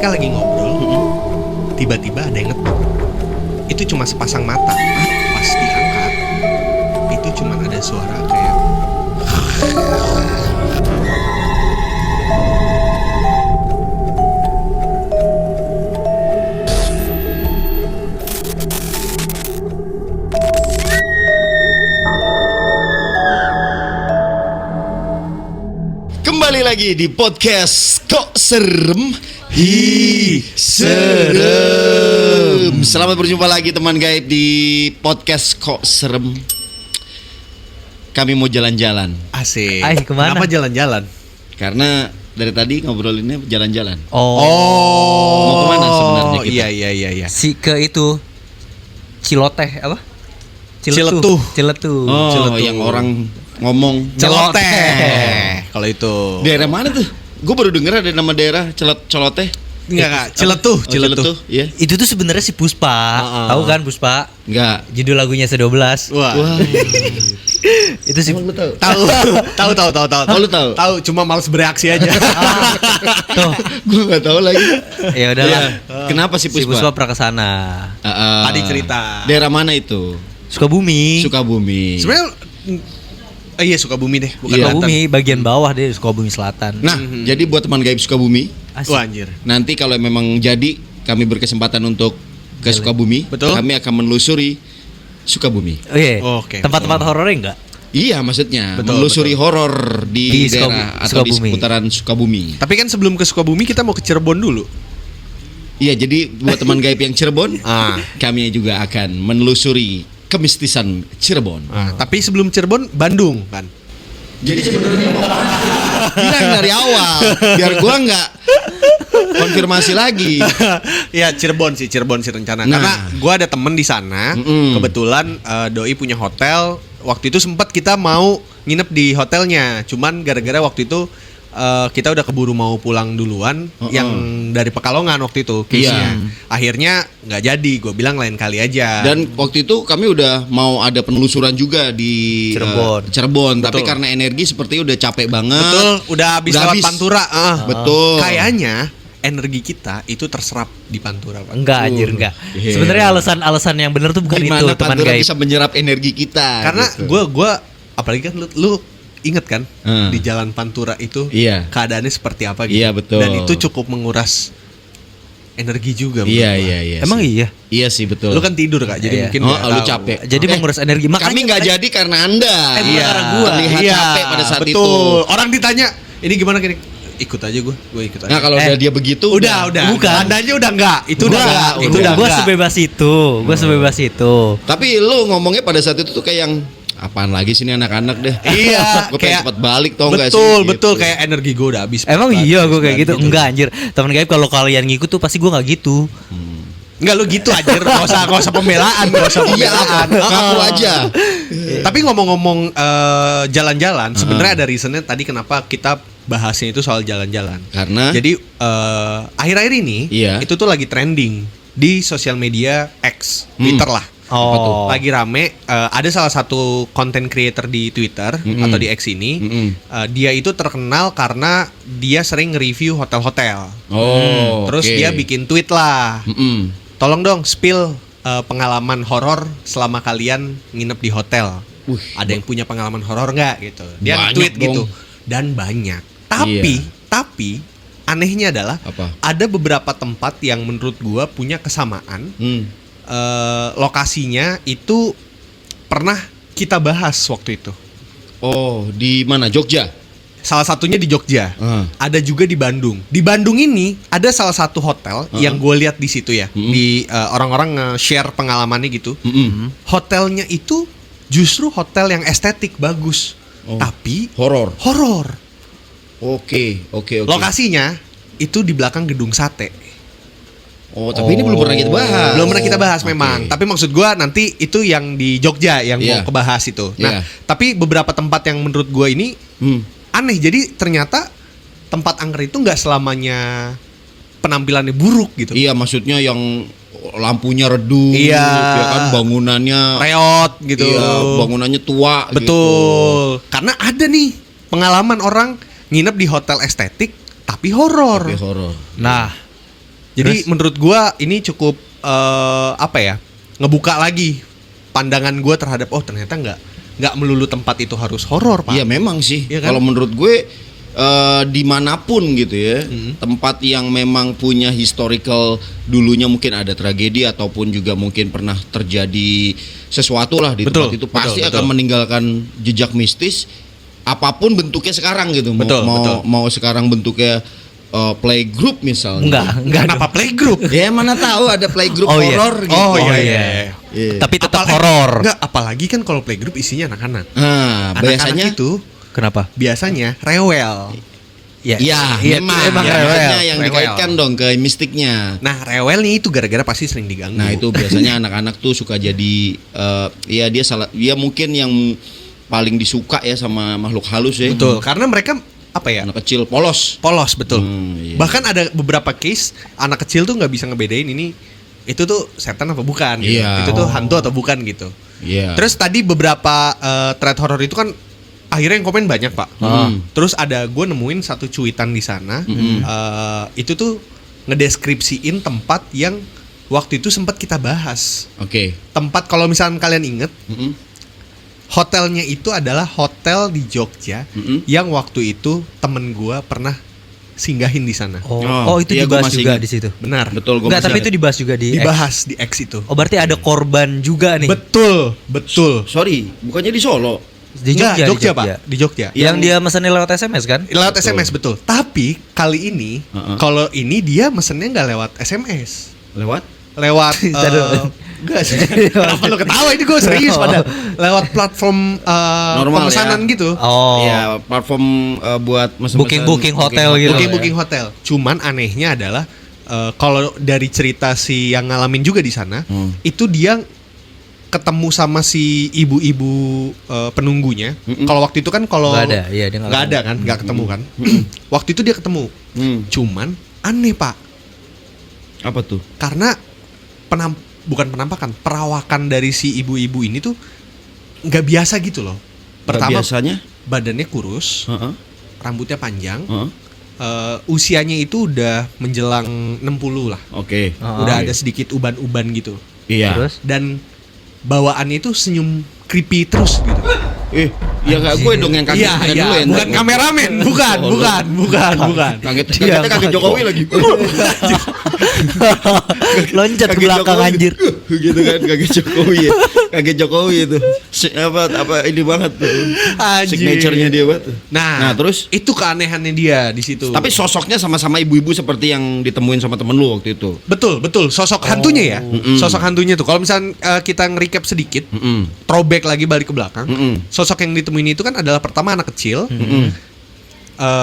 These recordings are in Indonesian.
ketika lagi ngobrol, tiba-tiba ada yang ngetok. Itu cuma sepasang mata. Pas diangkat, itu cuma ada suara kayak Kembali lagi di podcast Kok Serem. Serem. Selamat berjumpa lagi teman gaib di podcast Kok Serem. Kami mau jalan-jalan. asik. Kemana? Kenapa jalan-jalan? Karena dari tadi ngobrolinnya jalan-jalan. Oh, Mau kemana sebenarnya kita? Iya. si ke itu Ciloteh apa? Ciletuh. Ciletuh. Oh, Ciletuh. yang orang ngomong Celoteh. Kalau itu. daerah mana tuh? Gue baru denger ada nama daerah Celoteh. Enggak. Ciletuh. Oh, Ciletuh. Iya. Itu tuh sebenarnya si Puspa. Tahu kan Puspa? Enggak. Judul lagunya Se-12. Wah. Itu si Emang lu tahu? Tahu. Oh, lu tahu? Tahu, cuma males bereaksi aja. tuh. Gue nggak tahu lagi. Ya udahlah. Iya. Kenapa sih Si Puspa? Puspa pernah kesana. Tadi cerita. Daerah mana itu? Sukabumi. Sukabumi. Sebenarnya iya Sukabumi deh, bukan Iya. Banten. Sukabumi bagian bawah deh, Sukabumi Selatan. Nah, jadi buat teman gaib Sukabumi, Asik. Wah anjir. nanti kalau memang jadi kami berkesempatan untuk ke Sukabumi, Betul. kami akan menelusuri Sukabumi. Oh, iya. Oke. Tempat-tempat horornya enggak? Iya, maksudnya Betul, menelusuri horor di Di daerah atau di Sukabumi. seputaran Sukabumi. Tapi kan sebelum ke Sukabumi kita mau ke Cirebon dulu. Iya, jadi buat teman gaib yang Cirebon, Ah. kami juga akan menelusuri kemistisan Cirebon. Tapi sebelum Cirebon, Bandung kan. Jadi sebenarnya bilang dari awal biar gua nggak konfirmasi lagi. Ya Cirebon sih rencana. Nah. Karena gua ada temen di sana. Kebetulan doi punya hotel. Waktu itu sempat kita mau nginep di hotelnya. Cuman gara-gara waktu itu kita udah keburu mau pulang duluan. Yang dari Pekalongan waktu itu case-nya. Akhirnya nggak jadi. Gue bilang lain kali aja. Dan waktu itu kami udah mau ada penelusuran juga di Cirebon. Tapi Betul. karena energi seperti udah capek banget. betul, udah habis Udah lewat habis. Pantura. Betul. Kayaknya energi kita itu terserap di Pantura, Pak. Enggak anjir, enggak. Iya. Sebenarnya alasan yang benar tuh bukan Gimana itu, teman Pantura gaib. bisa menyerap energi kita? Karena gitu. gue apalagi kan lu inget kan Hmm. di Jalan Pantura itu Iya. keadaannya seperti apa gitu. Iya, betul. Dan itu cukup menguras energi juga. menurut Iya, gua. iya. Emang sih. iya? Iya sih betul. Lu kan tidur Kak, jadi Iya. mungkin Oh, nggak lu tahu. capek. Jadi menguras energi. Kami nggak jadi karena Anda. Iya. Terlihat Iya, capek pada saat betul. itu. Orang ditanya, ini gimana gini? Ikut aja gue ikut aja. Nah, kalau udah dia begitu udah. Bukan. Tandanya udah enggak. Itu udah Udah, enggak. Itu udah Gue enggak. sebebas itu. Gue sebebas itu. Tapi lu ngomongnya pada saat itu tuh kayak yang apaan lagi sih ini anak-anak deh. Iya, Gue pengen kayak- cepat balik tau gak sih? Betul Gitu. kayak energi gue udah habis. Emang iya gue kayak gitu. Gitu. Enggak anjir. Teman gaib kalau kalian ngikut tuh pasti gue nggak gitu. Enggak lu gitu aja, enggak usah pembelaan, enggak usah Iya, pembelaan. ngaku aja. Tapi ngomong-ngomong jalan-jalan, sebenarnya ada reasonnya tadi kenapa kita bahasnya itu soal jalan-jalan. Karena Jadi akhir-akhir ini Iya. itu tuh lagi trending di sosial media X, Twitter lah. Apa tuh? Lagi rame, ada salah satu content creator di Twitter atau di X ini, dia itu terkenal karena dia sering nge-review hotel-hotel. Oh, Terus oke. dia bikin tweet lah. Tolong dong spill pengalaman horor selama kalian nginep di hotel. Ada yang punya pengalaman horor nggak gitu? Dia Banyak tweet dong. gitu dan banyak. Tapi anehnya adalah Apa? ada beberapa tempat yang menurut gua punya kesamaan. Lokasinya itu pernah kita bahas waktu itu. Oh, di mana? Jogja. Salah satunya di Jogja, ada juga di Bandung. Di Bandung ini ada salah satu hotel yang gue lihat di situ ya, di orang-orang nge-share pengalamannya gitu. Hotelnya itu justru hotel yang estetik bagus, tapi Horor. horor. Oke. Lokasinya itu di belakang gedung sate. Oh, tapi ini belum pernah kita bahas. Belum pernah kita bahas Oke. memang. Tapi maksud gue nanti itu yang di Jogja yang Iya. mau kebahas itu. Nah, Iya. tapi beberapa tempat yang menurut gue ini aneh. Jadi ternyata tempat angker itu nggak selamanya penampilannya buruk gitu. Iya, maksudnya yang lampunya redup, Iya. ya kan bangunannya Reot gitu. Iya, bangunannya tua gitu. Betul. Karena ada nih pengalaman orang nginep di hotel estetik tapi horor. Tapi horor. Nah, Jadi menurut gua ini cukup ngebuka lagi pandangan gua terhadap ternyata nggak melulu tempat itu harus horor, Pak. Iya memang sih. Iya kan? Kalau menurut gue dimanapun gitu ya, tempat yang memang punya historical dulunya mungkin ada tragedi ataupun juga mungkin pernah terjadi sesuatu lah di Betul, tempat itu betul, pasti betul. akan meninggalkan jejak mistis. Apapun bentuknya sekarang gitu. Betul, betul. Mau sekarang bentuknya playgroup misalnya. Enggak. Kenapa playgroup? Ya mana tahu ada playgroup Oh, iya. horor gitu. Oh, iya. Iya. Tapi tetap horor. Enggak, apalagi kan kalau playgroup isinya anak-anak. Nah, Anak-anak biasanya itu Kenapa? biasanya rewel. Iya, memang emang ya, rewel. makanya yang Rewel. dikaitkan dong ke mistiknya. Nah, rewel nih itu gara-gara pasti sering diganggu. Nah, itu biasanya anak-anak tuh suka jadi dia mungkin yang paling disuka ya sama makhluk halus ya. betul, karena mereka Anak kecil polos. polos betul. Iya. Bahkan ada beberapa case anak kecil tuh nggak bisa ngebedain itu tuh setan apa bukan gitu. Iya. Itu tuh hantu atau bukan gitu. Iya. Terus tadi beberapa thread horror itu kan akhirnya yang komen banyak, Pak. Terus ada gue nemuin satu cuitan di sana. Itu tuh ngedeskripsiin tempat yang waktu itu sempat kita bahas. Oke. Tempat kalau misalnya kalian inget, Mm-mm. hotelnya itu adalah hotel di Jogja yang waktu itu temen gue pernah singgahin di sana. Oh, Itu iya, gua dibahas masih juga ingat. di situ. Benar. Betul, gua Enggak, masih tapi ada. itu dibahas juga di X. Dibahas di X itu. Oh, berarti ada korban juga nih. Betul. Sorry, bukannya di Solo. Di Enggak, Jogja, Jogja, Pak. Di Jogja. Yang dia mesennya lewat SMS kan? Lewat SMS betul. Tapi kali ini kalau ini dia mesennya nggak lewat SMS. Lewat? Lewat enggak sih. Kenapa lo ketawa, ini gue serius pada lewat platform Normal pemesanan ya. gitu. Oh. Iya, platform buat mesen-mesen Booking hotel gitu. Booking hotel. Cuman anehnya adalah kalau dari cerita si yang ngalamin juga di sana, itu dia ketemu sama si ibu-ibu penunggunya. Kalau waktu itu kan kalau Nggak ada, iya, dia nggak nggak ada kan, nggak ketemu kan. Waktu itu dia ketemu. Cuman aneh, Pak, Apa tuh? karena bukan penampakan, perawakan dari si ibu-ibu ini tuh nggak biasa gitu loh. Pertama, biasanya? badannya kurus, Heeh. rambutnya panjang, Heeh. usianya itu udah menjelang 60 lah. Oke. Udah ada sedikit uban-uban gitu. Iya. Terus? Dan bawaannya itu senyum creepy terus gitu. Ya enggak gue dong yang kaget Iya, kan iya, lu yang bukan kameramen, bukan. Kaget Jokowi lagi. Loncat ke belakang Jokowi anjir. gitu kan, kaget Jokowi ya. Kaget Jokowi itu. Apa ini banget tuh. Anjir. Signature-nya dia banget. Nah, terus itu keanehannya dia di situ. tapi sosoknya sama-sama ibu-ibu seperti yang ditemuin sama temen lu waktu itu. betul, sosok hantunya ya. Sosok hantunya tuh. Kalau misalnya kita nge-recap sedikit, throwback lagi balik ke belakang. Sosok yang ditemuin itu kan adalah pertama anak kecil.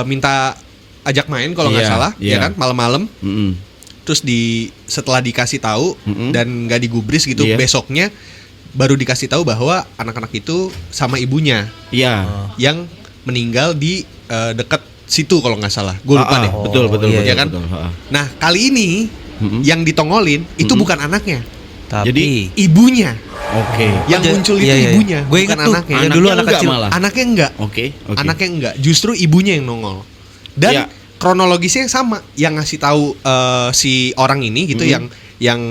Minta ajak main kalau nggak Iya, salah, iya. ya kan, malam-malam. Terus setelah dikasih tahu dan nggak digubris gitu, Iya. besoknya baru dikasih tahu bahwa anak-anak itu sama ibunya Iya. yang meninggal di dekat situ kalau nggak salah. Gue lupa deh. Betul, betul, iya, betul, ya kan? betul. Nah, kali ini yang ditongolin itu bukan anaknya, Tapi Jadi, ibunya. Oke. Yang muncul itu iya. ibunya, Gue bukan inget tuh, anaknya. yang dulu anak Anaknya kecil. enggak malah. Anaknya enggak. Oke. Anaknya enggak, justru ibunya yang nongol. Dan Iya. kronologisnya yang sama, yang ngasih tahu si orang ini gitu, yang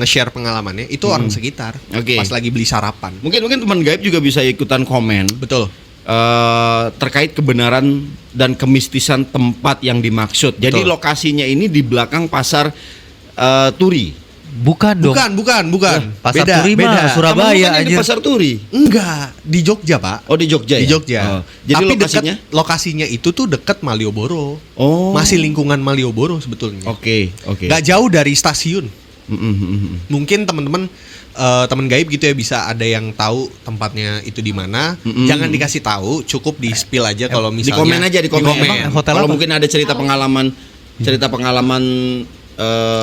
nge-share pengalamannya itu orang sekitar. Oke. Pas lagi beli sarapan. Mungkin teman gaib juga bisa ikutan komen Betul. terkait kebenaran dan kemistisan tempat yang dimaksud. Jadi Betul. lokasinya ini di belakang pasar Turi. bukan dong. Bukan. Pasar Beda, Turi mah beda. Surabaya Kamu bukannya di anjir. pasar Turi. Enggak, di Jogja, Pak. Oh, di Jogja Di ya? Jogja. Oh. Jadi Tapi lokasinya? lokasinya itu tuh dekat Malioboro. Oh. Masih lingkungan Malioboro sebetulnya. Oke. Gak jauh dari stasiun. Mm-mm. Mungkin teman-teman teman gaib gitu ya bisa ada yang tahu tempatnya itu di mana. Jangan dikasih tahu, cukup di spill aja kalau Di misalnya. komen aja di komen. Emang hotel Kalau apa? mungkin ada cerita pengalaman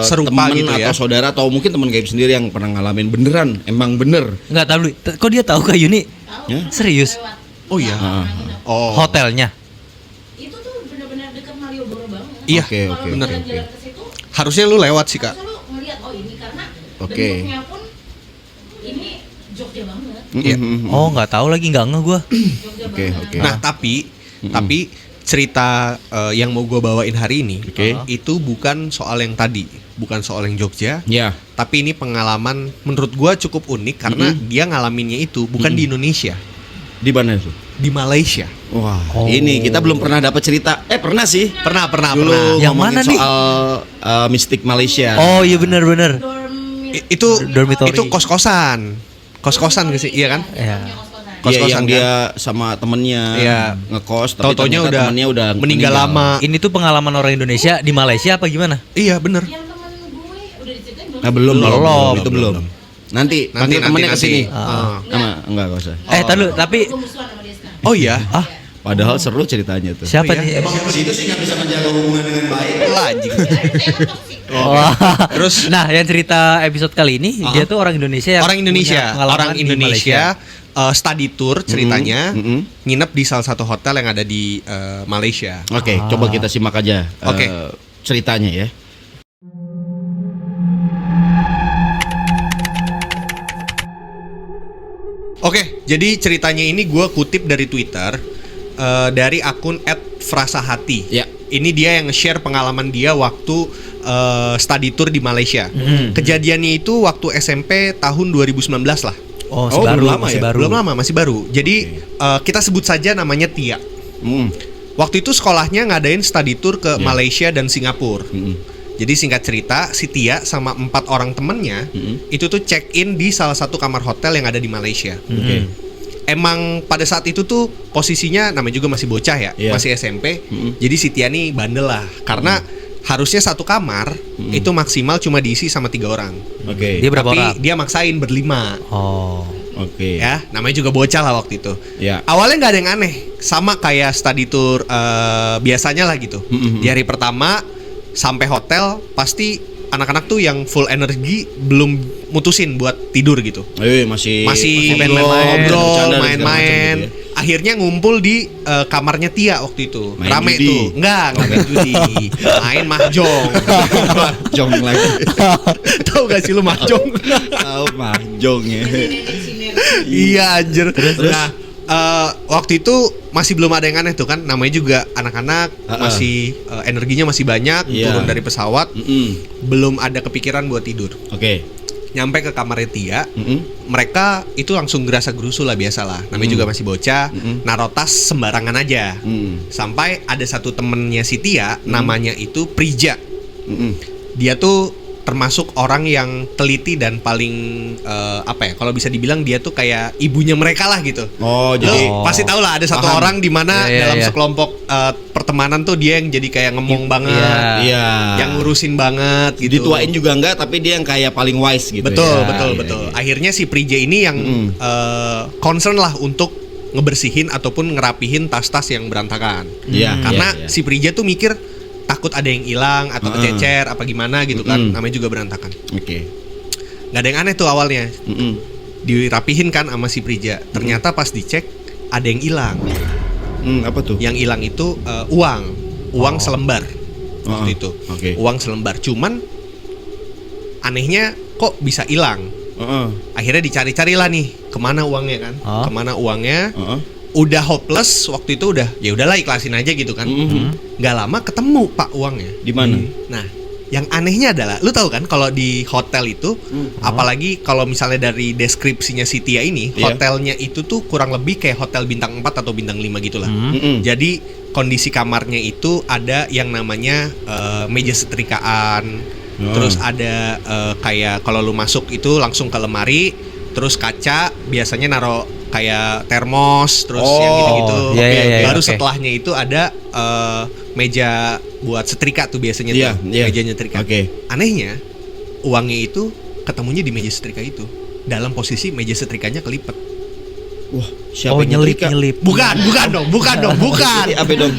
Serupa teman gitu ya. atau saudara atau mungkin teman gaib sendiri yang pernah ngalamin beneran, emang bener. Enggak tahu. Kok dia tahu Kak Yuni? Ya? Serius? Oh iya. Oh. Hotelnya. Itu tuh benar-benar dekat Malioboro banget. Iya, Oke, Kalau bener. jalan-jalan ke situ, Harusnya lu lewat sih, Kak. harusnya lu ngeliat oh ini karena Oke. bentuknya pun ini Jogja banget. Iya. Oh, nggak tahu lagi, nggak ngeh gua. Jogja Oke, banget. oke. Nah, tapi cerita yang mau gue bawain hari ini Oke. itu bukan soal yang tadi, bukan soal yang Jogja, Ya. tapi ini pengalaman menurut gue cukup unik karena dia ngalaminnya itu bukan di Indonesia, Di mana itu? di Malaysia. Wah, ini kita belum pernah dapat cerita. Pernah sih. Pernah Dulu Yang ngomongin mana nih? soal mistik Malaysia. Oh iya benar-benar. Itu Dormitory. itu kos-kosan gak sih, iya kan? Ya. Iya, Kos-kosan yang kan? dia sama temennya Iya. ngekos, tapi Tautonya ternyata udah temennya udah meninggal lama. Ini tuh pengalaman orang Indonesia di Malaysia apa gimana? Iya bener. Yang temen gue udah diceritain belum? Nah, belum, itu belum. belum. Nanti panggil temennya ke sini. Ah. Enggak usah. Tar dulu, tapi Gue musuhan sama dia sekarang. Oh iya. Padahal seru ceritanya tuh. siapa iya. nih? Emang situ sih nggak bisa menjaga hubungan dengan baik. Lajing. Emang toksik. Wah. Terus Nah, yang cerita episode kali ini dia tuh orang Indonesia yang orang Indonesia, punya pengalaman orang di Indonesia study tour ceritanya, Mm-mm. nginep di salah satu hotel yang ada di Malaysia. Oke, coba kita simak aja Oke. ceritanya ya. Oke, jadi ceritanya ini gue kutip dari Twitter dari akun @frasahati. Ya. Ini dia yang nge-share pengalaman dia waktu study tour di Malaysia. Kejadiannya itu waktu SMP tahun 2019 lah. Oh, Oh, baru, belum lama masih ya? baru. Belum lama, masih baru. Jadi kita sebut saja namanya Tia. Hmm. Waktu itu sekolahnya ngadain study tour ke Malaysia dan Singapura. Jadi singkat cerita, si Tia sama 4 orang temennya itu tuh check in di salah satu kamar hotel yang ada di Malaysia. Oke. Emang pada saat itu tuh posisinya namanya juga masih bocah ya, Iya. masih SMP. Jadi si Tia nih bandel lah, karena harusnya satu kamar itu maksimal cuma diisi sama 3 orang. Oke. Dia berapa Tapi orang? dia maksain berlima. Oh. Oke. Ya, namanya juga bocah lah waktu itu. Ya. Awalnya nggak ada yang aneh, sama kayak study tour biasanya lah gitu. Di hari pertama sampai hotel pasti anak-anak tuh yang full energi belum mutusin buat tidur gitu. Masih Masih main-main, ngobrol, bercanda dan segala main-main. macam gitu ya. Akhirnya ngumpul di kamarnya Tia waktu itu. Main Rame judi. tuh. Enggak main judi. Main mahjong. Mahjong lagi. Tahu gak sih lu mahjong? Tahu mahjong ya. Nenek siner. Iya anjir. Terus? Nah, waktu itu masih belum ada yang aneh tuh kan. Namanya juga anak-anak masih energinya masih banyak, Iya. turun dari pesawat, belum ada kepikiran buat tidur. Oke. Nyampe ke kamarnya Tia, mereka itu langsung gerasa-gerusu lah biasa lah. Namanya juga masih bocah, naruh tas sembarangan aja. Sampai ada satu temennya si Tia, namanya itu Prija. Dia tuh termasuk orang yang teliti dan paling apa ya? Kalau bisa dibilang dia tuh kayak ibunya mereka lah gitu. Oh, Lo jadi pasti tahu lah ada satu Paham. orang di mana Iya, dalam iya. sekelompok pertemanan tuh dia yang jadi kayak ngomong banget, Iya. yang ngurusin banget gitu. Dituain juga enggak, tapi dia yang kayak paling wise gitu. Betul, ya. betul, Iya, betul. iya. Akhirnya si Prija ini yang concern lah untuk ngebersihin ataupun ngerapihin tas-tas yang berantakan. Iya, Karena iya, iya. si Prija tuh mikir takut ada yang hilang atau kececer apa gimana gitu kan. Namanya juga berantakan. Oke. Nggak ada yang aneh tuh awalnya. Dirapihin kan sama si Prija. Ternyata pas dicek ada yang hilang. Apa tuh? Yang hilang itu uang selembar waktu itu. Oke. Uang selembar. Cuman anehnya kok bisa hilang. Akhirnya dicari-carilah nih kemana uangnya kan? Kemana uangnya? Udah hopeless waktu itu udah ya udahlah ikhlasin aja gitu kan. Nggak lama ketemu Pak uangnya. Di mana? Nah, yang anehnya adalah lu tahu kan kalau di hotel itu apalagi kalau misalnya dari deskripsinya si Tia ini, Iya. hotelnya itu tuh kurang lebih kayak hotel bintang 4 atau bintang 5 gitulah. Jadi kondisi kamarnya itu ada yang namanya meja setrikaan. Terus ada kayak kalau lu masuk itu langsung ke lemari, terus kaca biasanya naro kayak termos, terus yang gitu-gitu. Iya, iya, iya, Baru oke. setelahnya itu ada meja buat setrika tuh biasanya Iya, tuh, iya. mejanya setrika. Oke. Anehnya uangnya itu ketemunya di meja setrika itu. Dalam posisi meja setrikanya kelipet. Wah, siapa Oh, yang nyetrika? nyelip. Bukan dong, bukan. Jadi apa dong?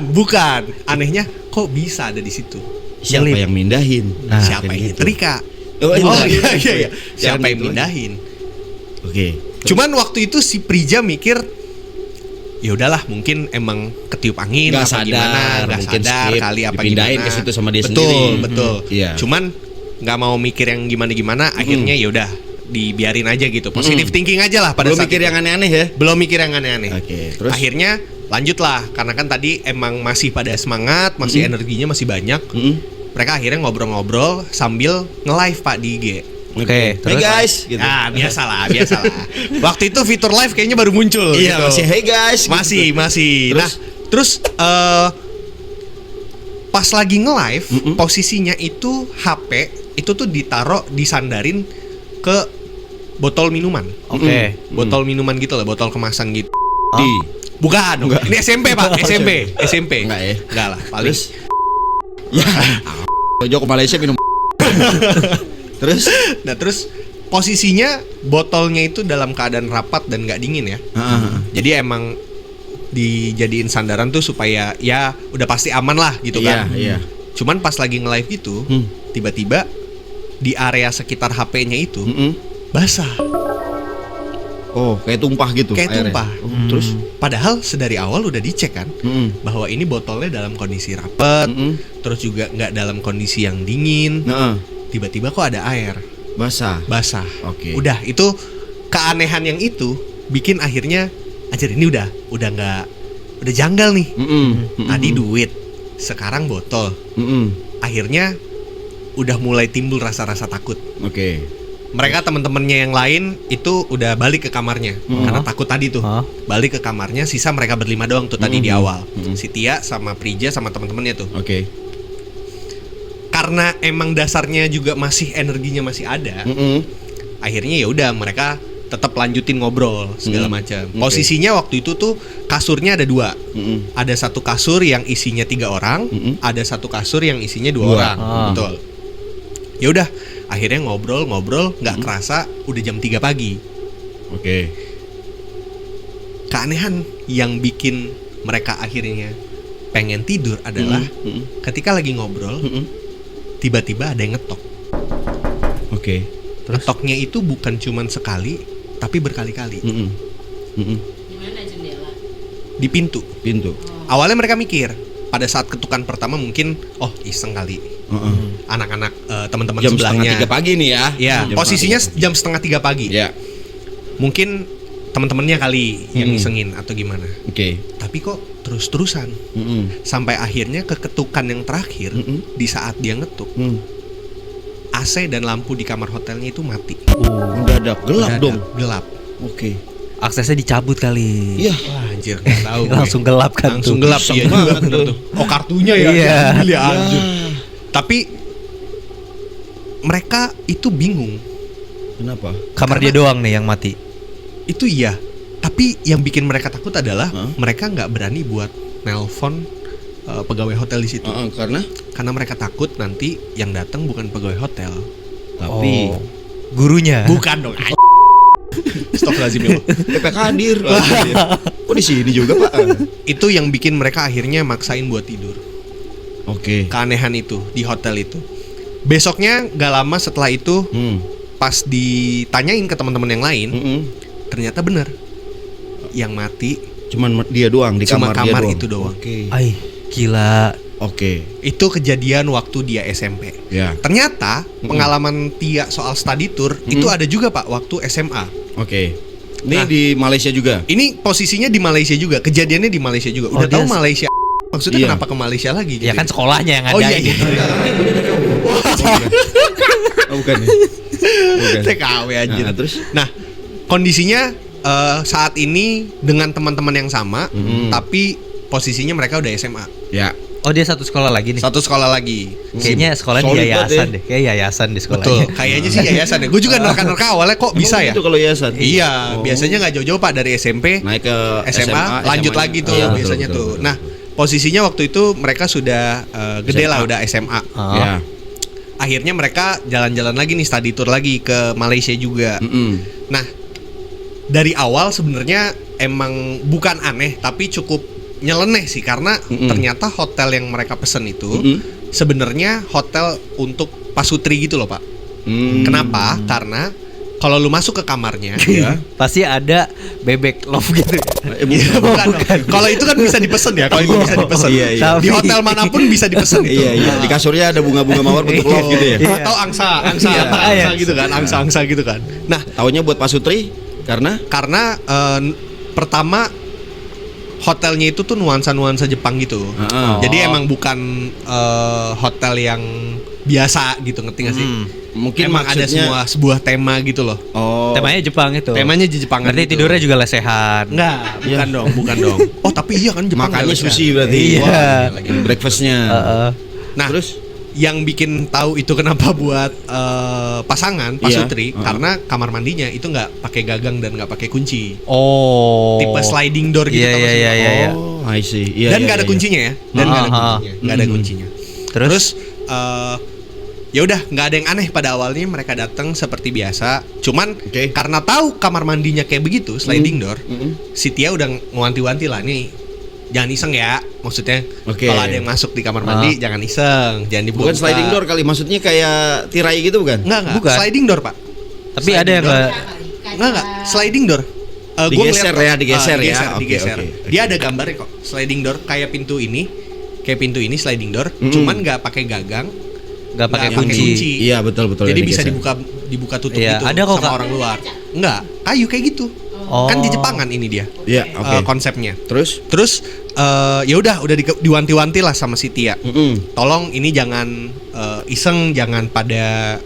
Bukan. Anehnya kok bisa ada di situ? Siapa Nyelip. yang mindahin? Nah, Siapa kayak yang gitu. nyetrika? Oh, iya. Jangan Siapa yang gitu. mindahin? Oke. Cuman waktu itu si Prija mikir ya udahlah mungkin emang ketiup angin Nggak apa sadar, gimana, nggak mungkin sadar skip, kali apa dipindahin gimana. ke situ sama dia betul, sendiri. Betul. Iya. Cuman nggak mau mikir yang gimana akhirnya ya udah dibiarin aja gitu. Positive thinking aja lah pada Belum saat mikir itu. yang aneh-aneh ya? Belum mikir yang aneh-aneh. Oke, terus? Akhirnya Lanjutlah, karena kan tadi emang masih pada semangat, masih energinya masih banyak. Mereka akhirnya ngobrol-ngobrol sambil nge-live Pak di IG. Oke, Hey terus guys, gitu. Nah, biasalah. Waktu itu fitur live kayaknya baru muncul. Iya, gitu. masih hey guys. Masih. Terus? Pas lagi nge-live, posisinya itu HP itu tuh ditaruh disandarin ke botol minuman. Oke. Botol minuman gitu lah, botol kemasan gitu. Di. Bukan. Enggak. Ini SMP, Pak. SMP. Enggak ya? Enggak lah, paling. Terus ya. Ojo ke Malaysia minum. Terus? Nah, terus posisinya botolnya itu dalam keadaan rapat dan nggak dingin ya. Jadi emang dijadiin sandaran tuh supaya ya udah pasti aman lah gitu kan. Iya. Cuman pas lagi nge-live gitu, tiba-tiba di area sekitar HP-nya itu basah. Oh, kayak tumpah gitu. Kayak airnya. tumpah. Terus? Padahal sedari awal udah dicek kan bahwa ini botolnya dalam kondisi rapet, terus juga nggak dalam kondisi yang dingin. Tiba-tiba kok ada air Basah. Oke. Udah itu keanehan yang itu bikin akhirnya anjir ini udah nggak, udah janggal nih. Tadi duit, sekarang botol. Akhirnya udah mulai timbul rasa-rasa takut. Oke. Mereka teman-temannya yang lain itu udah balik ke kamarnya karena takut tadi tuh. Balik ke kamarnya, sisa mereka berlima doang tuh tadi di awal. Si Tia sama Prija sama teman-temannya tuh. Oke. Karena emang dasarnya juga masih energinya masih ada. Akhirnya ya udah mereka tetap lanjutin ngobrol segala macam. Posisinya waktu itu tuh kasurnya ada 2. Ada satu kasur yang isinya 3 orang, ada satu kasur yang isinya 2 orang. Betul. Ya udah, akhirnya ngobrol, nggak kerasa udah jam 3 pagi. Oke. Keanehan yang bikin mereka akhirnya pengen tidur adalah ketika lagi ngobrol, tiba-tiba ada yang ngetok. Oke. Ngetoknya itu bukan cuman sekali, tapi berkali-kali. Di mana jendela? Di pintu. Pintu. Awalnya mereka mikir pada saat ketukan pertama mungkin iseng kali. Anak-anak teman-teman Jam sebelahnya. 2:30 pagi nih ya. Ya, posisinya jam 2:30 pagi. Ya. Mungkin teman-temannya kali yang isengin atau gimana. Oke. Tapi kok terus-terusan. Sampai akhirnya keketukan yang terakhir di saat dia ngetuk. AC dan lampu di kamar hotelnya itu mati. Mendadak gelap dong. Gelap. Oke. aksesnya dicabut kali. Iya. Wah, anjir, nggak tahu. Langsung gelap kan Langsung tuh. gelap Iseng iya banget juga bener tuh. tuh. Oh, kartunya ya. Iya. diambil ya, anjir. Tapi mereka itu bingung. Kenapa? Kamar dia doang nih yang mati. Itu iya. Tapi yang bikin mereka takut adalah mereka nggak berani buat nelpon pegawai hotel di situ. Karena mereka takut nanti yang datang bukan pegawai hotel, Tapi gurunya. bukan dong. Astagfirullahaladzim ya Allah. PPK hadir. Kok di sini juga, Pak? Itu yang bikin mereka akhirnya maksain buat tidur. Oke. Keanehan itu di hotel itu. Besoknya gak lama setelah itu, pas ditanyain ke teman-teman yang lain, ternyata benar. Yang mati Cuman dia doang di cuma kamar dia kamar doang. itu doang. Oke. Ay, gila. Oke. Itu kejadian waktu dia SMP. Ya. Ternyata pengalaman Tia soal study tour itu ada juga Pak waktu SMA. Oke. Ini Nah. di Malaysia juga. Ini posisinya di Malaysia juga, kejadiannya di Malaysia juga. Udah Oh, tahu dia- Malaysia. Maksudnya Iya. kenapa ke Malaysia lagi? Ya kan sekolahnya yang ada. Oh iya iya. Oh, bukan ya? Bukan. TKW anjir. Nah, terus? Nah, kondisinya saat ini dengan teman-teman yang sama, tapi posisinya mereka udah SMA. Ya. Oh, dia satu sekolah lagi nih. Satu sekolah lagi. Kayaknya sekolah di Solid yayasan banget deh. Kayak yayasan di Betul. sekolahnya. Kayaknya sih yayasan ya. Gue juga nerka-nerka awalnya kok bisa Emang ya. gitu kalau yayasan? Iya, Oh. biasanya nggak jauh-jauh Pak dari SMP Naik ke SMA, lanjut lagi tuh Iya, betul, biasanya betul, tuh. betul. Nah, posisinya waktu itu mereka sudah gede lah, udah SMA. Oh. Ya. Akhirnya mereka jalan-jalan lagi nih, study tour lagi ke Malaysia juga. Nah, dari awal sebenarnya emang bukan aneh, tapi cukup nyeleneh sih karena ternyata hotel yang mereka pesen itu sebenarnya hotel untuk pasutri gitu loh Pak. Kenapa? Karena kalau lu masuk ke kamarnya, ya. Pasti ada bebek love gitu. Iya, bukan. Kalau itu kan bisa dipesen ya, kalau itu bisa dipesen. Iya, iya. Di hotel manapun bisa dipesen itu. Iya, iya. Di kasurnya ada bunga-bunga mawar bentuk love gitu ya. Iya. Atau angsa Iya, gitu kan, angsa gitu kan. Nah, Taunya buat Pak Sutri karena karena pertama hotelnya itu tuh nuansa-nuansa Jepang gitu. Jadi emang bukan hotel yang biasa gitu, ngerti gak sih? Mungkin emang ada sebuah tema gitu loh. Oh. Temanya Jepang itu. Temanya Jepang. Berarti gitu. tidurnya juga lesehan. Enggak, bukan dong. Oh, tapi iya kan Jepang Makannya nggak sushi lesehan. berarti. Iya. Breakfastnya. Nah, Terus yang bikin tahu itu kenapa buat pasangan pasutri karena kamar mandinya itu nggak pakai gagang dan nggak pakai kunci. Oh. Tipe sliding door gitu. Iya, tau gak sih? iya, iya, iya. Oh, I see. Iya, Dan nggak ada kuncinya ya. Dan nggak ada kuncinya. Nggak ada kuncinya. Terus ya udah nggak ada yang aneh pada awalnya, mereka datang seperti biasa. Cuman karena tahu kamar mandinya kayak begitu sliding door, si Tia udah ngewanti-wanti lah nih. Jangan iseng ya, maksudnya kalau ada yang masuk di kamar mandi jangan iseng, jangan dibuka. Bukan sliding door kali, maksudnya kayak tirai gitu bukan? Enggak. Bukan. Sliding door, Pak. Tapi ada yang Enggak, sliding door. Digeser ya, digeser ya. Digeser. Oke. Dia ada gambarnya kok. Sliding door kayak pintu ini sliding door, cuman nggak pakai gagang, nggak pakai nggak kunci. Iya, betul. Jadi ya, bisa digeser. dibuka tutup Iya, gitu ada kok, sama Kak. orang luar. Enggak, kayu kayak gitu. Oh. Kan di Jepangan ini dia. Iya, oke. Konsepnya. Terus? Ya udah diwanti-wanti lah sama si Tia. Tolong ini jangan iseng, jangan pada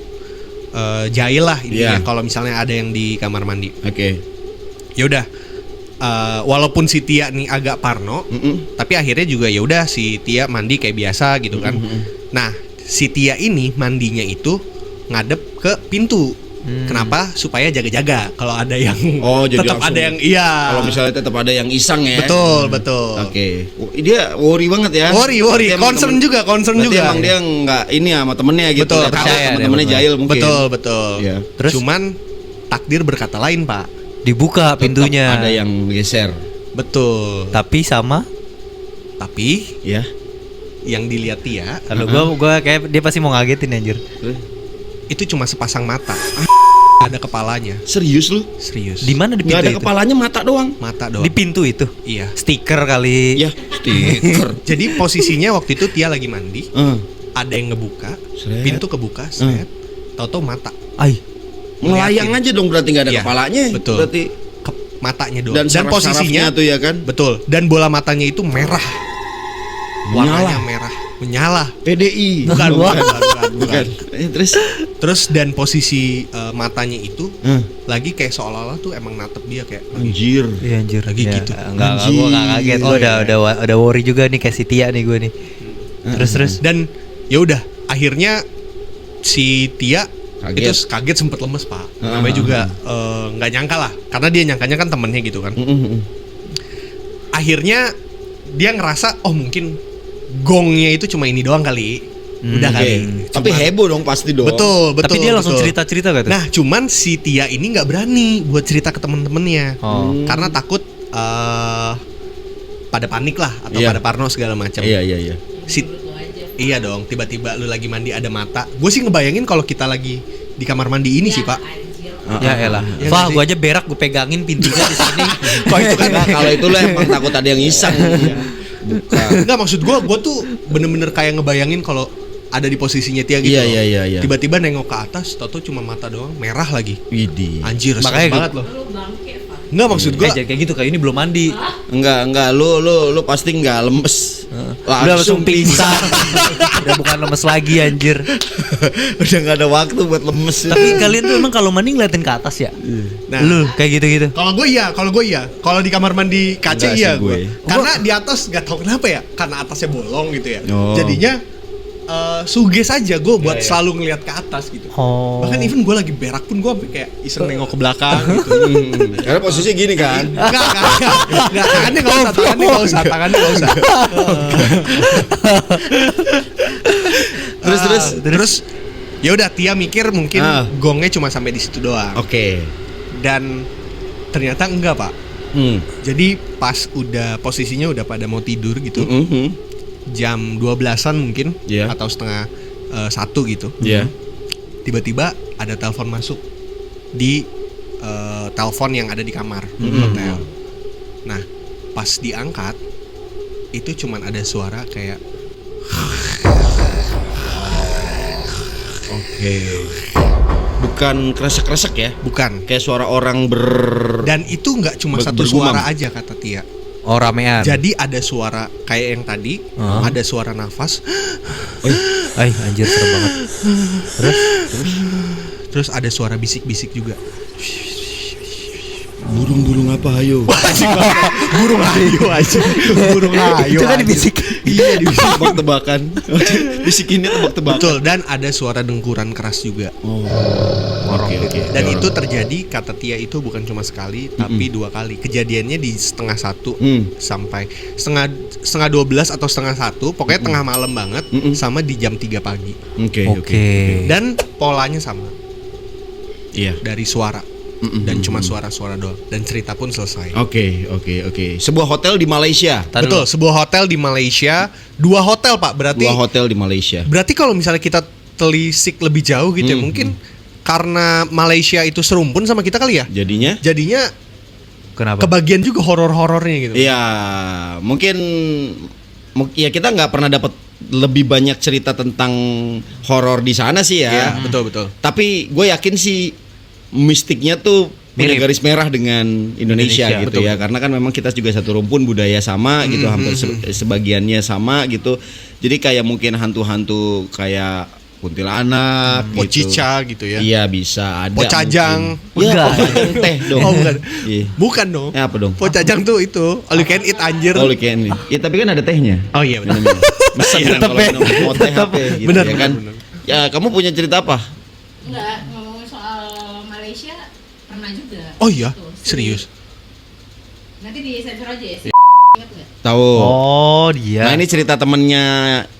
jahil lah intinya kalau misalnya ada yang di kamar mandi. Oke. Ya udah. Walaupun si Tia nih agak parno, tapi akhirnya juga ya udah si Tia mandi kayak biasa gitu kan. Nah, si Tia ini mandinya itu ngadep ke pintu. Kenapa? Supaya jaga-jaga kalau ada yang jadi tetap langsung. ada yang Kalau misalnya tetap ada yang iseng ya. Betul. Oke. Dia worry banget ya. Worry. Concern juga. Emang dia nggak ini sama temennya gitu. Betul, Nggak tahu percaya sama dia, temennya jahil mungkin. Betul. Iya. Terus? Cuman takdir berkata lain, Pak. Dibuka Tetap pintunya. ada yang geser. Betul. Tapi sama Tapi Ya. yang dilihat Tia kalau gua kayak dia pasti mau ngagetin anjir. itu cuma sepasang mata. Ada kepalanya. Serius lu? Serius. Di mana di pintu Nggak ada itu? kepalanya, mata doang. Mata doang. Di pintu itu. Iya. Stiker kali. Ya, stiker. Jadi posisinya waktu itu Tia lagi mandi. Eh, Ada yang ngebuka, Sret. pintu kebuka, seret. Tahu-tahu mata. Ay. melayang aja dong, berarti nggak ada Iya, kepalanya. betul. Berarti Matanya doang. dan posisinya tuh ya kan. betul. Dan bola matanya itu merah. Warnanya merah, menyala. PDI. Bukan. Terus dan posisi matanya itu lagi kayak seolah-olah tuh emang natep dia kayak Anjir. Iya anjir. Lagi Ya, gitu. Enggak, gua enggak kaget. Gua udah worry juga nih kayak si Tia nih gue nih. Terus. Dan ya udah akhirnya si Tia Kaget. itu kaget, sempet lemes, Pak. Namanya juga nggak nyangka lah, karena dia nyangkanya kan temennya gitu kan. Akhirnya dia ngerasa mungkin gongnya itu cuma ini doang kali. Udah kali. Tapi heboh dong pasti dong. Betul. Tapi dia langsung betul. cerita-cerita gak tuh? Nah, cuman si Tia ini nggak berani buat cerita ke temen-temennya. Karena takut pada panik lah atau Iya. pada parno segala macam. Iya. Iya dong, tiba-tiba lu lagi mandi ada mata. Gue sih ngebayangin kalau kita lagi di kamar mandi ini sih, Pak. Ya elah. Ya Wah, nggak gua aja berak gue pegangin pintunya di sini. Kok itu kan Nah, kalau itu lo emang takut ada yang iseng. Bukan. enggak, maksud gue tuh bener-bener kayak ngebayangin kalau ada di posisinya Tia gitu. Iya. Tiba-tiba nengok ke atas, tau-tau cuma mata doang, merah lagi. Widih. Anjir, Makanya serem banget loh. Lu bangke, Pak. Enggak, maksud gue Jangan kayak gitu, kayak ini belum mandi. Enggak, lu pasti enggak lemes. Udah langsung pingsan. Udah bukan lemes lagi anjir. Udah enggak ada waktu buat lemes. Tapi kalian tuh emang kalau mandi ngeliatin ke atas ya? Nah. Lu kayak gitu-gitu. Kalau gue iya. Kalau di kamar mandi kaca Enggak iya sih gue. gue. Karena di atas nggak tahu kenapa ya, karena atasnya bolong gitu ya. Oh. Jadinya suges aja gue buat selalu ngelihat ke atas gitu. Oh. Bahkan even gue lagi berak pun gue sampai kayak iseng nengok ke belakang gitu. Karena posisinya gini kan. Enggak, tangannya nggak usah. Terus ya udah Tia mikir mungkin gongnya cuma sampai di situ doang. Oke. Dan ternyata enggak, Pak. Jadi pas udah posisinya udah pada mau tidur gitu, jam 12-an mungkin atau setengah 1 gitu. Tiba-tiba ada telepon masuk di telepon yang ada di kamar hotel. Nah, pas diangkat itu cuman ada suara kayak Bukan kresek-kresek ya? bukan. Kayak suara orang Dan itu nggak cuma satu bergumam. suara aja kata Tia. Oh, ramean. Jadi ada suara kayak yang tadi, ada suara nafas. Ay, anjir serem banget. Terus ada suara bisik-bisik juga. Burung-burung apa ayo? Burung ayo aja. Burung ayo. Itu kan dibisik. Iya, dibisik tebak-tebakan. Bisikinnya tebak-tebakan. Betul, dan ada suara dengkuran keras juga. Oh. Oke. Dan itu terjadi, kata Tia itu bukan cuma sekali, tapi 2 kali. Kejadiannya di 11:30 sampai setengah 12 atau setengah 1, pokoknya tengah malam banget, sama di jam 3 pagi. Oke. Dan polanya sama. Iya. Dari suara. Dan cuma suara-suara doang. Dan cerita pun selesai. Oke. Sebuah hotel di Malaysia. Betul, sebuah hotel di Malaysia. 2 hotel, Pak. Berarti 2 hotel di Malaysia. Berarti kalau misalnya kita telisik lebih jauh gitu ya, mungkin karena Malaysia itu serumpun sama kita kali ya. Jadinya Kenapa? kebagian juga horor-horornya gitu. Iya, mungkin ya kita nggak pernah dapat lebih banyak cerita tentang horor di sana sih ya. Iya, betul. Tapi gue yakin sih mistiknya tuh punya Mirip. garis merah dengan Indonesia gitu betul. ya. Karena kan memang kita juga satu rumpun, budaya sama gitu, hampir sebagiannya sama gitu. Jadi kayak mungkin hantu-hantu kayak kuntilanak, Pocica gitu ya. Iya bisa ada. Pocajang. Iya, Enggak. pocajang teh dong. Oh, bukan. Iya. Bukan dong. Ya, apa dong? Pocajang tuh itu all you can eat anjir. Oh, Ken. Ya tapi kan ada tehnya. Oh iya benar. Iya, Tetep kalau ya. minum mau teh apa gitu Benar, ya kan. benar. Ya, kamu punya cerita apa? Enggak, ngomongin soal Malaysia pernah juga. Oh iya, Tuh, si- serius. Nanti di sensor aja ya. Ingat nggak? Tahu. Oh, dia. Nah, ini cerita temennya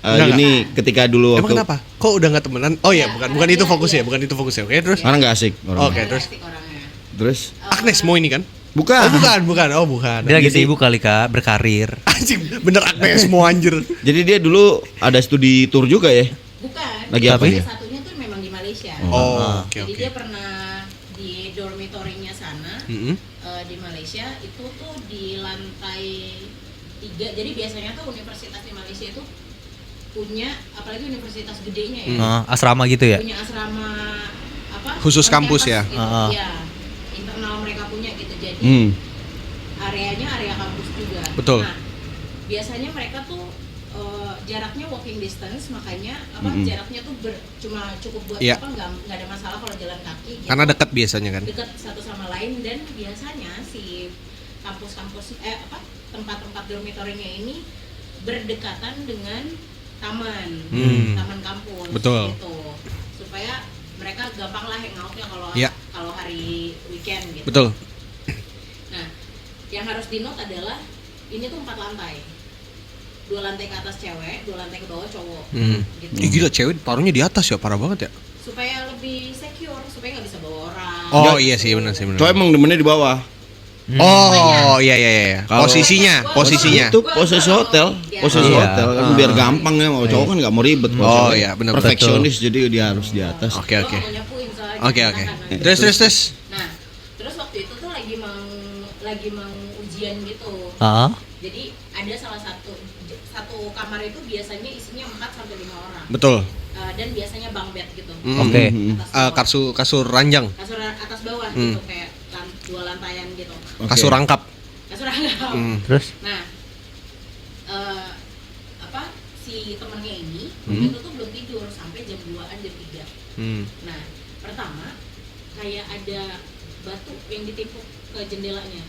Enggak, Yuni ketika dulu Emang waktu kenapa? Kok udah nggak temenan? Oh iya, bukan karena itu dia- fokusnya, iya. bukan itu fokusnya. Oke, terus Karena nggak asik orangnya. Oke, terus? Asik orangnya. Terus Agnes mau ini kan? bukan. Oh bukan. Oh bukan. Dia lagi Jadi- sibuk kali Kak, berkarir. Anjing, bener Agnes mau anjir. Jadi dia dulu ada studi tour juga ya? Bukan. Lagi apa Tapi- dia? Satunya tuh memang di Malaysia. Oh, oke Jadi oke. dia pernah di dormitorinya sana. Mm-mm. Di Malaysia itu tuh di lantai 3. Jadi biasanya tuh universitas di Malaysia itu punya, apalagi universitas gedenya ya, Asrama gitu ya? punya asrama apa? Khusus on kampus campus ya? Gitu. Ah. Ya, internal mereka punya gitu. Jadi areanya area kampus juga. Betul. Nah, biasanya mereka tuh jaraknya walking distance, makanya jaraknya tuh cuma cukup buat Iya. nggak ada masalah kalau jalan kaki. Gitu. Karena dekat biasanya kan. Dekat satu sama lain, dan biasanya si kampus-kampus tempat-tempat dormitorinya ini berdekatan dengan taman kampus. Betul. Gitu. Supaya mereka gampang lah hangoutnya kalau Iya. kalau hari weekend gitu. Betul. Nah, yang harus di note adalah ini tuh 4 lantai. 2 lantai ke atas cewek, 2 lantai ke bawah cowok. Gitu. Ih, gila cewek taruhnya di atas ya, parah banget ya. Supaya lebih secure, supaya nggak bisa bawa orang. Oh iya sih benar sih benar. Cowok emang demennya di bawah. Oh iya. Kalau- Posisinya. Itu posisi hotel, Iya. posisi Iya. hotel kan biar gampang ya. Mau cowok kan nggak mau ribet. Kalau Oh, cewek iya, benar, perfeksionis jadi dia harus di atas. Oke. Gua nggak mau nyapuin soalnya. Oke. Enakan. Terus. Nah, terus waktu itu tuh lagi mau ujian gitu. Jadi ada salah satu kamar itu biasanya isinya 4 sampai 5 orang. Betul. Dan biasanya bunk bed gitu. Oke. Atas bawah. Kasur ranjang, Kasur atas bawah gitu, kayak 2 lantaian gitu. Oke. kasur rangkap. Kasur rangkap. Terus? Nah, si temennya ini itu tuh belum tidur sampai jam 2-an jam 3. Nah, pertama kayak ada batu yang ditimpuk ke jendelanya.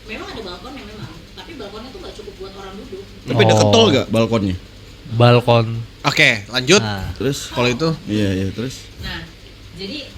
Memang ada balkonnya memang, tapi balkonnya tuh nggak cukup buat orang duduk. Tapi deket tol gak balkonnya? Balkon. Oke, lanjut. Nah, Terus kalau itu Iya terus. Nah, jadi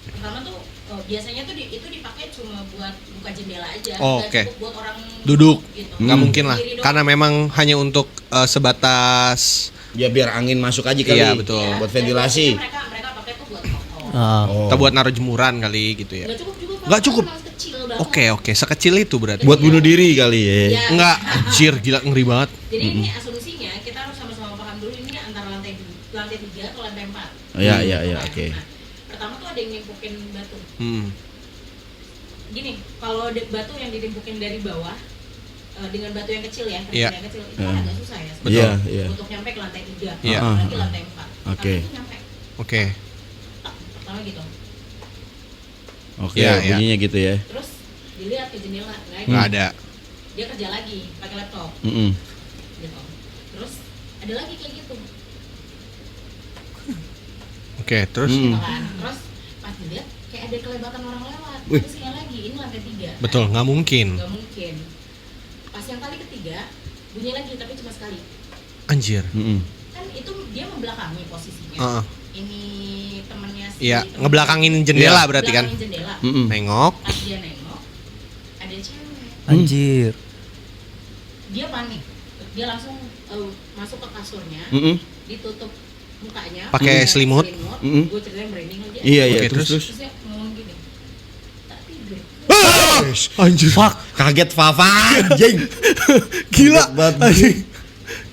pertama tuh biasanya tuh itu dipakai cuma buat buka jendela aja, Oh, nggak oke. cukup buat orang Duduk. gitu. nggak mungkin lah, Berdiri doang. karena memang hanya untuk sebatas Ya biar angin masuk aja kali. Iya, betul. Ya, Buat dan ventilasi. biasanya mereka pakai tuh buat toko. Oh. kita buat naruh jemuran kali gitu ya. Nggak cukup juga. Pak, Nggak cukup. karena kecil banget. Oke, sekecil itu berarti. Buat bunuh diri kali ya. Ya. Enggak, anjir gila ngeri banget. Jadi ini asumsinya kita harus sama-sama paham dulu ini antara lantai 3 atau lantai 4. Iya, oke. Nah, pertama tuh ada yang nimpukin batu. Gini, kalau batu yang ditimpukin dari bawah dengan batu yang kecil ya, Iya. yang kecil itu agak susah ya. Betul. Iya. Untuk nyampe ke lantai 3, Iya. apalagi lantai 4. Oke. Tapi itu nyampe. Oke. Pertama gitu. Oke, Iya, iya. bunyinya gitu ya. Terus dilihat ke jendela, Nggak ada. dia kerja lagi pakai laptop gitu. Terus ada lagi kayak gitu. Oke, terus Gitu kan. Terus pas dilihat kayak ada kelebatan orang lewat. Wih. Terus yang lagi ini lantai 3. betul nggak mungkin. Nggak mungkin. Pas yang kali ketiga bunyi lagi tapi cuma sekali. Anjir. Kan itu dia membelakangi posisinya. Heeh. Ini temennya si Iya, temen- ngebelakangin jendela Iya. berarti kan. belakangin jendela. Nengok. Pas dia nengok ada cewek. Anjir. Dia panik. Dia langsung masuk ke kasurnya, ditutup mukanya Pakai selimut. Gue ceritain merinding aja. Iya iya, Oke, terus terus. Terus dia ngomong gini, tak tidur. Anjir. fuck, kaget Fafa anjing. Gila. Anjing.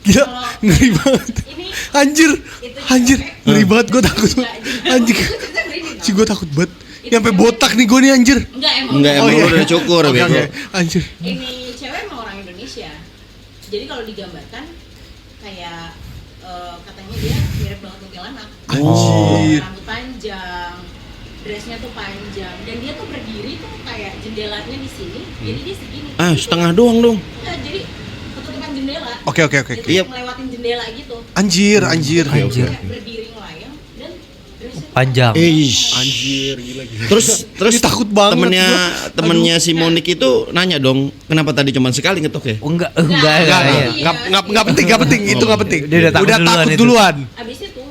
Gila. Kalau Ngeri banget. ini Anjir. itu Anjir. cewek. Ngeri banget gue takut. Enggak, Anjing. gue cerita merinding, Si tau. gue takut banget. Itu Sampai cewek. botak nih gue nih anjir. Enggak emang. Enggak, emang lu udah cukur, Oke, bego. oke. Anjir. Ini cewek emang orang Indonesia. Jadi kalau digambarkan kayak katanya dia mirip banget kuntilanak. Anjir. Rambut panjang, dressnya tuh panjang, dan dia tuh berdiri tuh kayak jendelanya di sini, jadi dia segini. Setengah doang dong. Enggak, jadi ketutupan jendela. Oke. Dia tuh Iya. ngelewatin jendela gitu. Anjir. Anjir. Kayak berdiri ngelayang dan dressnya tuh Panjang. Anjir. Gila. Terus Ini takut banget temennya si Monik itu nanya dong, kenapa tadi cuma sekali ngetok ya? Enggak. Enggak, Iya. enggak penting, itu enggak penting. Dia udah takut duluan itu. duluan. Abis itu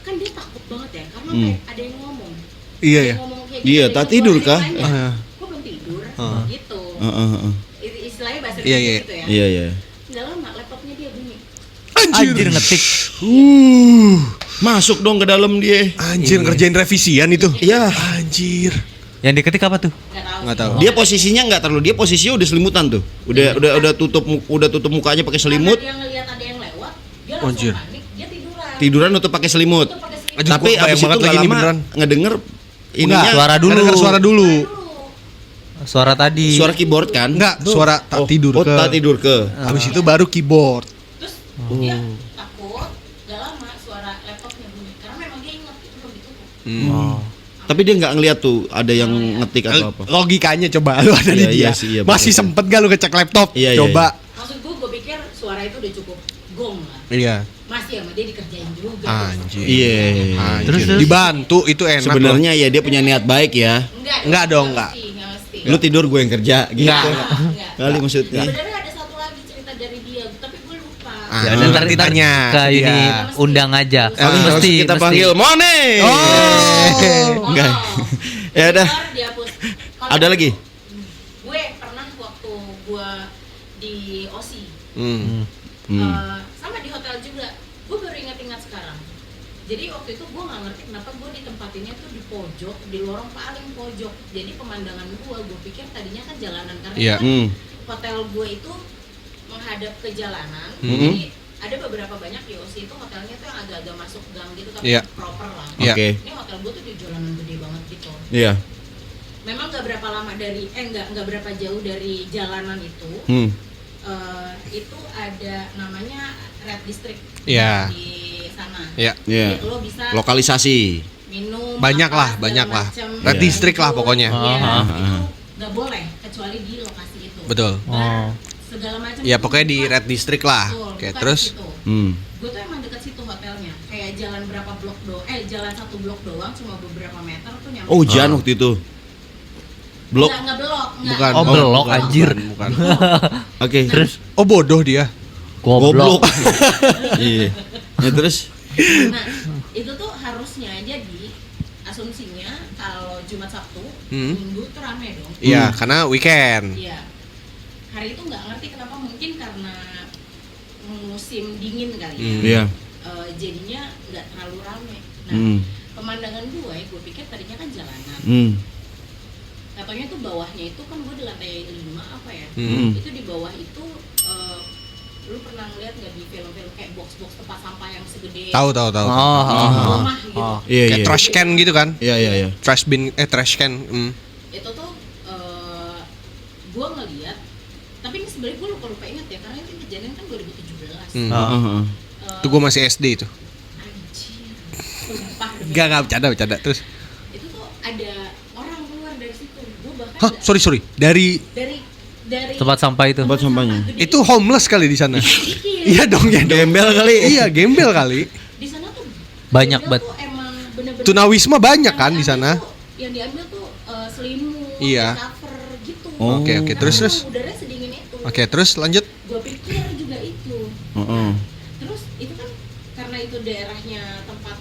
kan dia takut banget ya, karena kayak ada yang ngomong. Iya Ada ya. yang ngomong kayak Iya, ada yang tak tidur ngomong, kah? ada yang nanya, Ah. Kok belum tidur? Gitu. Istilahnya bahasa Iya, Indonesia iya. gitu ya. Iya iya. Nggak lama laptopnya dia bunyi. Anjir ngetik. Masuk dong ke dalam dia. Anjir ngerjain revisian itu. Iya. Anjir. Yang diketik apa tuh? Nggak tahu. Dia posisinya nggak terlalu, dia posisinya udah selimutan tuh. Udah tutup mukanya pakai selimut. Karena dia ngelihat ada yang lewat, dia langsung Anjir. panik, dia tiduran. Tiduran untuk pakai selimut. Tutup pakai selimut. Anjir, Tapi gua bayang abis itu banget nggak lagi ini lama beneran. ngedenger ininya Enggak, suara dulu. Denger suara dulu. Suara tadi. suara keyboard kan? Enggak, suara tak tidur ke. tak tidur ke. Habis itu baru keyboard. Terus dia takut, gak lama suara laptopnya bunyi. Karena memang dia ingat itu belum ditutup. Oh. Tapi dia nggak ngeliat tuh ada yang ngetik atau apa. Logikanya coba lu ada di Iya, dia. iya sih, iya, Masih betul. sempet gak lu ngecek laptop? Iya, iya, Coba. Maksud gue pikir suara itu udah cukup gong lah. Iya. Masih sama dia dikerjain juga. Anjir. Iya. Anjir. Terus? Dibantu itu enak. Sebenarnya ya dia punya niat baik ya. Enggak dong, enggak. Enggak mesti. Lu tidur gue yang kerja gitu. Enggak. Kali maksudnya. Sebenarnya ada satu lagi cerita dari dia, tapi gue lupa. Ah, Ya udah ntar nanti kita tanya ke ke ini dia. undang aja. Mesti kita panggil Mone. Oh. Enggak. Ya udah. Ntar dihapus. Kalau Ada lagi? Gue pernah waktu gue di OSI, sama di hotel juga. Gue baru ingat-ingat sekarang. Jadi waktu itu gue nggak ngerti kenapa gue ditempatinnya tuh di pojok, di lorong paling pojok. Jadi pemandangan gue pikir tadinya kan jalanan karena Iya. kan hotel gue itu menghadap ke jalanan. Jadi ada beberapa banyak di OSI itu hotelnya tuh yang agak-agak masuk gang gitu tapi Iya. proper lah. Iya. Oke. Ini hotel gue tuh di jalanan gede banget gitu. Iya. Memang nggak berapa lama dari nggak berapa jauh dari jalanan itu. Itu ada namanya Red District Iya. di sana. Iya. Iya. Jadi lo bisa Lokalisasi. minum Banyak apa, lah, segala banyak lah. macam. Red Iya. District lah pokoknya. Iya, Ah, itu nggak boleh kecuali di lokasi itu. Betul. Oh. Segala macam. Ya itu pokoknya di buka. Red District lah. Betul, Oke, buka terus di situ. Gue tuh emang deket situ hotelnya. Kayak jalan berapa blok jalan satu blok doang, cuma beberapa meter tuh nyampe. Oh, hujan waktu itu. Blok. Nggak blok. bukan. Oh, belok, bukan, anjir. Bukan. Oke. Terus Oh, bodoh dia. goblok. Iya. Ya terus Nah, itu tuh harusnya jadi asumsinya kalau Jumat Sabtu, Minggu tuh rame dong. Iya, karena weekend. Iya. Hari itu nggak ngerti kenapa, mungkin karena musim dingin kali ya. Iya. Jadinya nggak terlalu rame. Nah, pemandangan gue pikir tadinya kan jalanan. Katanya tuh bawahnya itu kan gue di lantai 5 apa ya? Itu di bawah itu lu pernah ngeliat nggak di film-film kayak box-box tempat sampah yang segede Tahu. rumah gitu? Iya, Kayak iya. trash can gitu kan? Iya, iya, iya. Trash bin trash can. Itu tuh gue ngeliat, tapi ini sebenarnya gue lupa ingat ya karena itu kejadian kan 2017. Itu gue masih SD itu. Anjir, sumpah demi Enggak bercanda. Terus. itu tuh ada orang keluar dari situ. Gue bahkan Hah, sorry. Dari dari dari Tempat sampah itu. Tempat sampahnya. Itu homeless kali di sana. Dikit. Iya dong ya. dong. Gembel kali. Iya, gembel kali. Di sana tuh Banyak gembel banget. tuh emang bener-bener Tunawisma banyak yang kan di diambil sana. tuh- yang diambil tuh selimut, Iya. cover gitu. Oh. Oke, Karena terus. udaranya sedingin itu. Oke, terus lanjut. Gue pikir juga itu. Heeh. Terus itu kan karena itu daerahnya tempat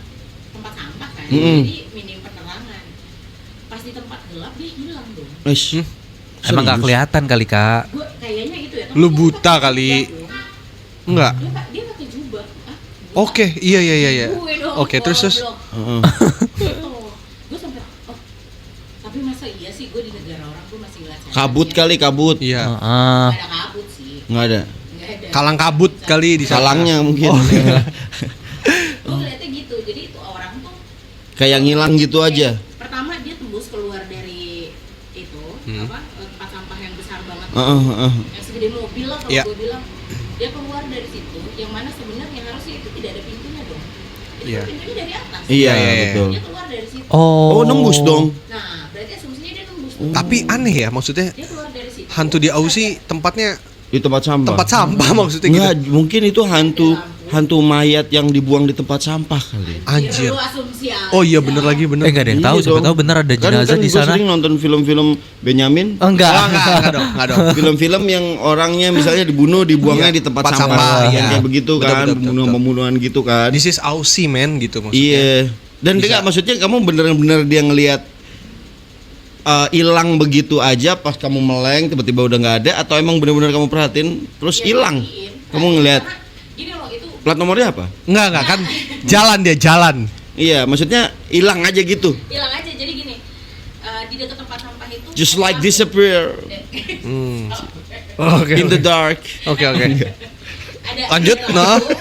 sampah kan, Mm-mm. jadi minim penerangan. Pas di tempat gelap dia hilang dong. Wes. Emang nggak kelihatan kali kak. Gue kayaknya gitu ya. Lu buta kali. Enggak. Dia pakai jubah. Ah, Oke, iya. gue dong. Oke, terus. Heeh. Gue sampai tapi masa iya sih gue di negara orang gue masih ngeliat Kabut kali, kabut. Iya. Heeh. Gak ada kabut sih. Nggak ada. Gak ada. Kalang kabut kali di sana. Salangnya mungkin. Gue ngeliatnya gitu. Jadi itu orang tuh Kayak ngilang gitu aja. pertama dia tembus keluar dari itu tempat sampah yang besar banget. Heeh, heeh. Yang segede mobil lah kalau Iya. gue bilang. Dia keluar dari situ yang mana sebenarnya harusnya itu tidak ada pintunya dong. Itu Iya. kan pintunya dari atas. Iya, Iya. betul. Dia keluar dari situ. Oh, nembus dong. Nah, berarti asumsinya dia nembus tuh. Tapi aneh ya, maksudnya Dia keluar dari situ. hantu di Aussie tempatnya Di tempat sampah. tempat sampah maksudnya Enggak, gitu. mungkin itu hantu mayat yang dibuang di tempat sampah kali. Anjir. Lu asumsi aja. Oh iya bener lagi bener. Nggak ada yang tahu. Iya Siapa dong. tahu bener ada Kan jenazah di gua sana. sering nonton film-film Benyamin. Oh, enggak. Oh, enggak dong. Film-film yang orangnya misalnya dibunuh, dibuangnya Iya, di tempat tempat sampah, sampah, iya. kayak begitu Betul, kan, betul. pembunuhan-pembunuhan gitu kan. This is Aussie man gitu maksudnya. Iya. Dan Bisa. enggak maksudnya kamu bener-bener dia ngelihat hilang begitu aja pas kamu meleng tiba-tiba udah nggak ada, atau emang bener-bener kamu perhatiin terus Ya, hilang. matiin. Kamu ngelihat Karena gini loh itu plat nomornya apa? Enggak kan. Jalan. Iya, maksudnya hilang aja gitu. hilang aja. Jadi gini, di dekat tempat sampah itu Just like disappear Hmm. Oh, Oke. in the dark. Oke. ada Lanjut. ada Nah. lampu.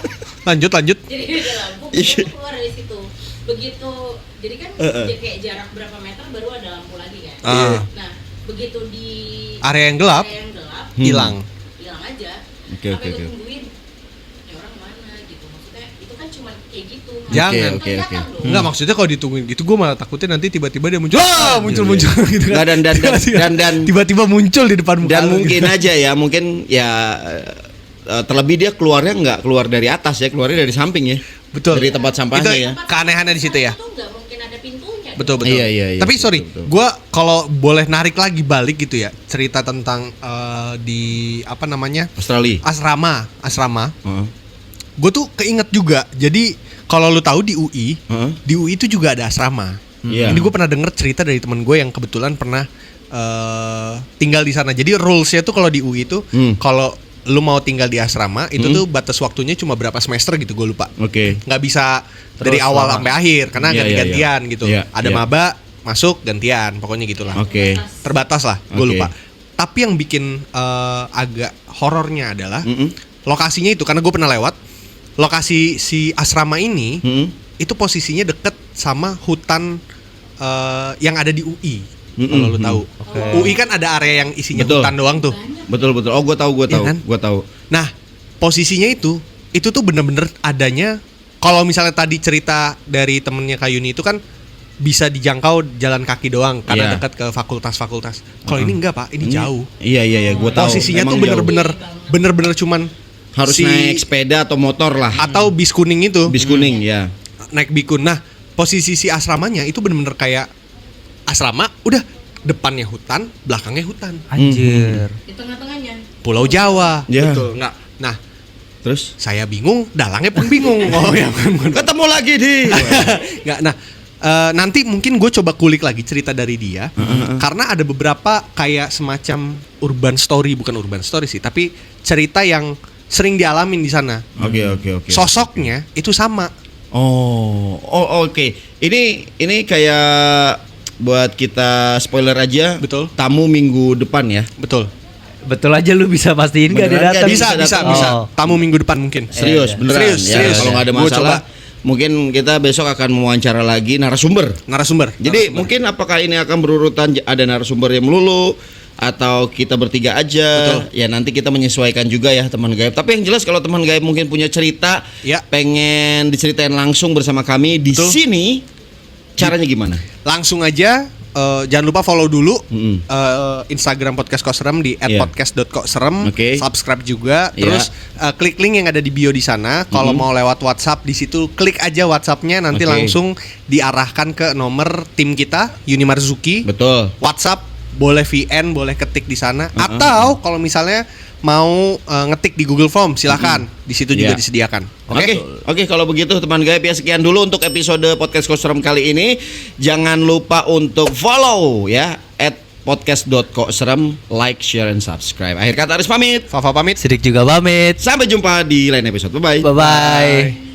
Lanjut. Jadi ada lampu, dia keluar dari situ. Begitu, jadi kan kayak jarak berapa meter baru ada lampu lagi kan. Ah. Nah, begitu di Area yang gelap area yang gelap, hilang. hilang aja. Oke, Sampai oke, gue oke. tungguin, ya orang mana gitu. Maksudnya itu kan cuma kayak gitu. Jangan. Oke, oke. Enggak maksudnya kalau ditungguin gitu gue malah takutnya nanti tiba-tiba dia muncul. Muncul gitu kan. Nggak, dan tiba-tiba muncul di depan muka. dan lu mungkin gitu. aja ya, mungkin ya terlebih dia keluarnya nggak keluar dari atas ya, keluarnya dari samping ya. Betul. Dari tempat sampahnya Itu ya. keanehannya di situ ya. Itu nggak mungkin ada pintunya. Betul. Iya, iya, iya, Tapi betul, sorry, betul. gue kalau boleh narik lagi balik gitu ya cerita tentang di apa namanya Australia. asrama. Heeh. Gue tuh keinget juga. Jadi kalau lu tahu di UI, Heeh. di UI itu juga ada asrama. Iya. Ini gue pernah denger cerita dari temen gue yang kebetulan pernah tinggal di sana. Jadi rulesnya tuh kalau di UI itu kalau lu mau tinggal di asrama itu tuh batas waktunya cuma berapa semester gitu, gue lupa. Oke. Nggak bisa Terus dari awal lama. sampai akhir karena Iya, ganti-gantian gitu. Iya, Ada iya. maba masuk gantian, pokoknya gitulah. Oke. Terbatas lah, gue Oke. lupa. Tapi yang bikin agak horornya adalah Mm-mm. lokasinya itu, karena gue pernah lewat. Lokasi si asrama ini Mm-mm. itu posisinya deket sama hutan yang ada di UI. Mm-mm. Kalau lu tahu. Oke. UI kan ada area yang isinya Betul. hutan doang tuh. Betul. Oh, gue tahu. Iya kan? Gue tahu. Nah, posisinya itu tuh bener-bener adanya. Kalau misalnya tadi cerita dari temennya Kayuni itu kan bisa dijangkau jalan kaki doang karena Iya. dekat ke fakultas-fakultas. Kalau ini enggak, Pak, ini jauh. Iya, gue tahu. Posisinya tuh Emang jauh. bener-bener cuman harus naik sepeda atau motor lah. atau bis kuning itu. Bis kuning ya. Naik bikun. Nah, posisi si asramanya itu bener-bener kayak asrama, udah depannya hutan, belakangnya hutan. Anjir. Di tengah-tengahnya. Pulau Jawa. Ya. Betul. Nggak. Nah, Terus saya bingung, dalangnya pun bingung. Oh ya, bukan. ketemu lagi di. Nggak. Nah, nanti mungkin gue coba kulik lagi cerita dari dia, karena ada beberapa kayak semacam urban story, bukan urban story sih, tapi cerita yang sering dialamin di sana. Oke. Sosoknya itu sama. Oh, oke. Ini kayak buat kita spoiler aja. Betul. Tamu minggu depan ya. Betul. Betul aja lu bisa pastiin gak dia Beneran datang. nggak? Bisa. datang. Oh. Tamu minggu depan mungkin. Serius, beneran. Serius, Ya, serius. kalau nggak ada Gua masalah, coba. mungkin kita besok akan mewawancara lagi narasumber. Narasumber. Jadi mungkin apakah ini akan berurutan ada narasumber yang melulu atau kita bertiga aja? Betul. Ya nanti kita menyesuaikan juga ya teman gaib. Tapi yang jelas kalau teman gaib mungkin punya cerita, Ya. pengen diceritain langsung bersama kami di Betul. sini, caranya gimana? Langsung aja jangan lupa follow dulu Instagram Podcast Kok Serem di Iya. @podcast.kokserem. Oke. Subscribe juga. Iya. Terus klik link yang ada di bio di sana. Kalau mau lewat WhatsApp di situ klik aja WhatsApp-nya, nanti Oke. langsung diarahkan ke nomor tim kita Yuni Marzuki. Betul. WhatsApp boleh VN, boleh ketik di sana. Atau kalau misalnya mau ngetik di Google Form, silakan. Di situ juga Iya. disediakan. Oke, kalau begitu teman gaib ya, sekian dulu untuk episode podcast Kok Serem kali ini. Jangan lupa untuk follow ya @podcast.kokserem, like, share, and subscribe. Akhir kata Aris pamit. Fafa pamit. Sidik juga pamit. Sampai jumpa di lain episode. Bye bye. Bye bye.